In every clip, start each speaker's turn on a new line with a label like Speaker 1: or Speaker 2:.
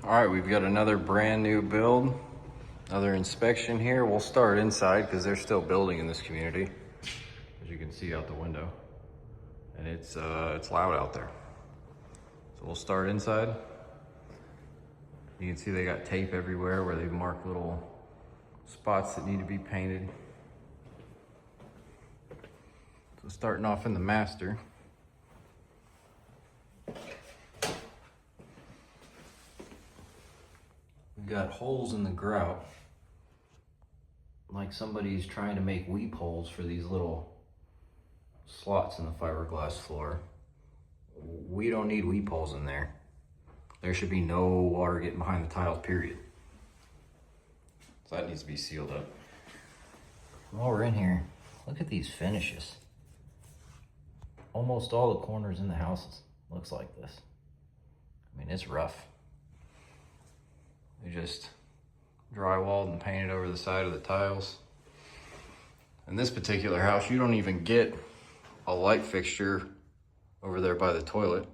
Speaker 1: All right, we've got another brand new build, another inspection here. We'll start inside because they're still building in this community, as you can see out the window. And it's loud out there. So we'll start inside. You can see they got tape everywhere where they've marked little spots that need to be painted. So starting off in the master. We've got holes in the grout, like somebody's trying to make weep holes for these little slots in the fiberglass floor. We don't need weep holes in there. There should be no water getting behind the tiles, period. So that needs to be sealed up. While we're in here, look at these finishes. Almost all the corners in the houses looks like this. I mean, it's rough. They just drywalled and painted over the side of the tiles. In this particular house, you don't even get a light fixture over there by the toilet.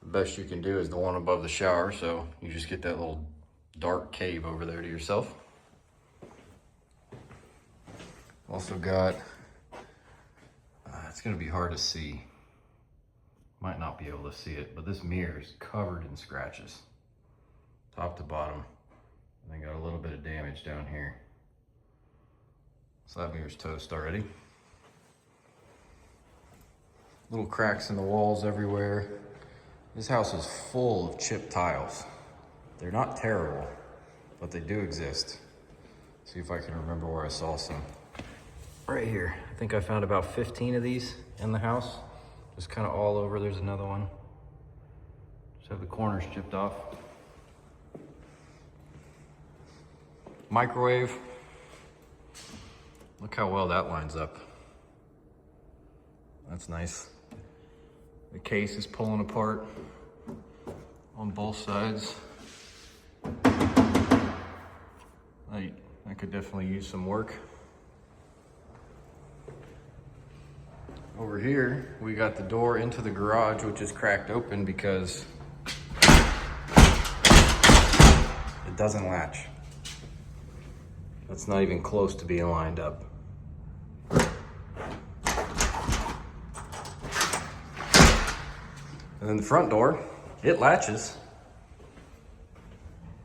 Speaker 1: The best you can do is the one above the shower, so you just get that little dark cave over there to yourself. Also got, it's gonna be hard to see. Might not be able to see it, but this mirror is covered in scratches. Top to bottom. And they got a little bit of damage down here. So that mirror's toast already. Little cracks in the walls everywhere. This house is full of chipped tiles. They're not terrible, but they do exist. See if I can remember where I saw some. Right here. I think I found about 15 of these in the house. Just kind of all over. There's another one. Just have the corners chipped off. Microwave. Look how well that lines up. That's nice. The case is pulling apart on both sides. I could definitely use some work. Over here, we got the door into the garage, which is cracked open because it doesn't latch. That's not even close to being lined up. And then the front door, it latches,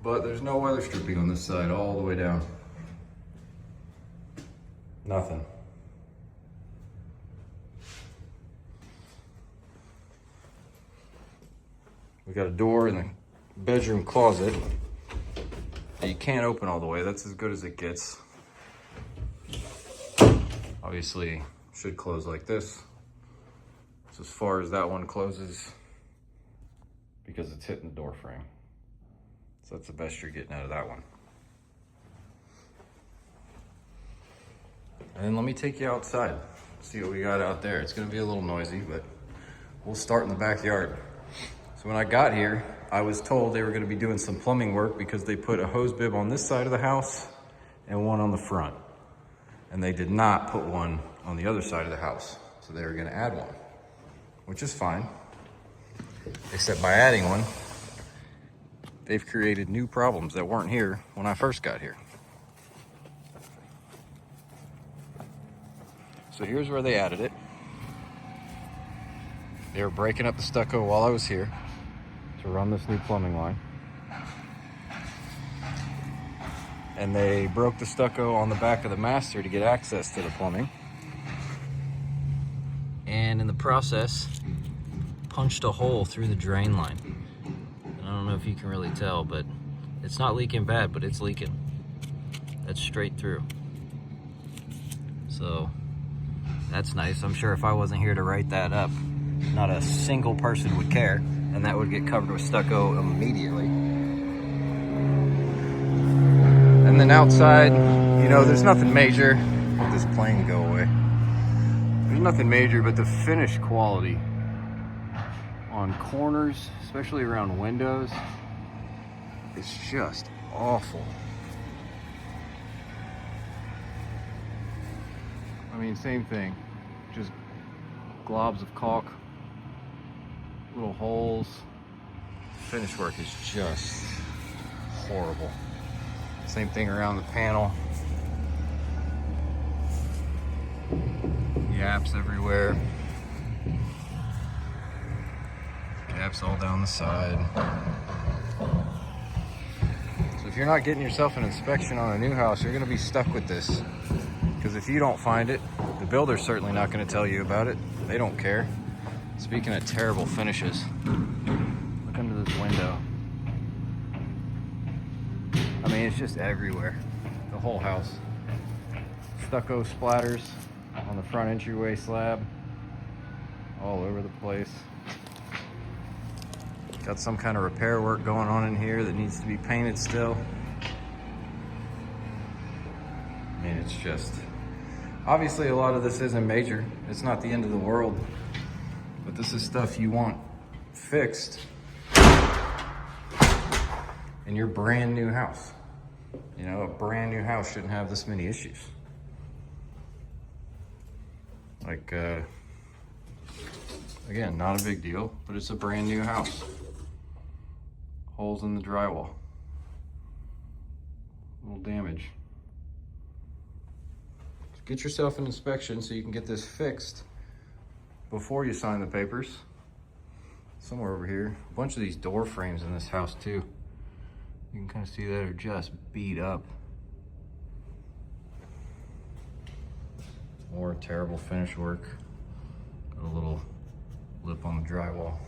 Speaker 1: but there's no weather stripping on this side all the way down. Nothing. We got a door in the bedroom closet that you can't open all the way. That's as good as it gets. Obviously, should close like this. It's as far as that one closes because it's hitting the door frame. So that's the best you're getting out of that one. And then let me take you outside. See what we got out there. It's gonna be a little noisy, but we'll start in the backyard. So when I got here, I was told they were gonna be doing some plumbing work because they put a hose bib on this side of the house and one on the front. And they did not put one on the other side of the house. So they were gonna add one, which is fine. Except by adding one, they've created new problems that weren't here when I first got here. So here's where they added it. They were breaking up the stucco while I was here to run this new plumbing line. And they broke the stucco on the back of the master to get access to the plumbing. And in the process, punched a hole through the drain line. And I don't know if you can really tell, but it's not leaking bad, but it's leaking. That's straight through. So that's nice. I'm sure if I wasn't here to write that up, not a single person would care, and that would get covered with stucco immediately. And then outside, you know, there's nothing major. Let this plane go away. There's nothing major, but the finish quality on corners, especially around windows, is just awful. I mean, same thing, just globs of caulk, little holes. Finish work is just horrible. Same thing around the panel. Gaps everywhere. Gaps all down the side. So if you're not getting yourself an inspection on a new house, you're gonna be stuck with this. Because if you don't find it, the builder's certainly not gonna tell you about it. They don't care. Speaking of terrible finishes, look under this window. I mean, it's just everywhere. The whole house. Stucco splatters on the front entryway slab. All over the place. Got some kind of repair work going on in here that needs to be painted still. I mean, it's just... Obviously, a lot of this isn't major. It's not the end of the world. But this is stuff you want fixed in your brand new house. You know, a brand new house shouldn't have this many issues. Like, again, not a big deal, but it's a brand new house. Holes in the drywall. Little damage. Get yourself an inspection so you can get this fixed before you sign the papers. Somewhere over here. A bunch of these door frames in this house too. You can kind of see that are just beat up. More terrible finish work. Got a little lip on the drywall.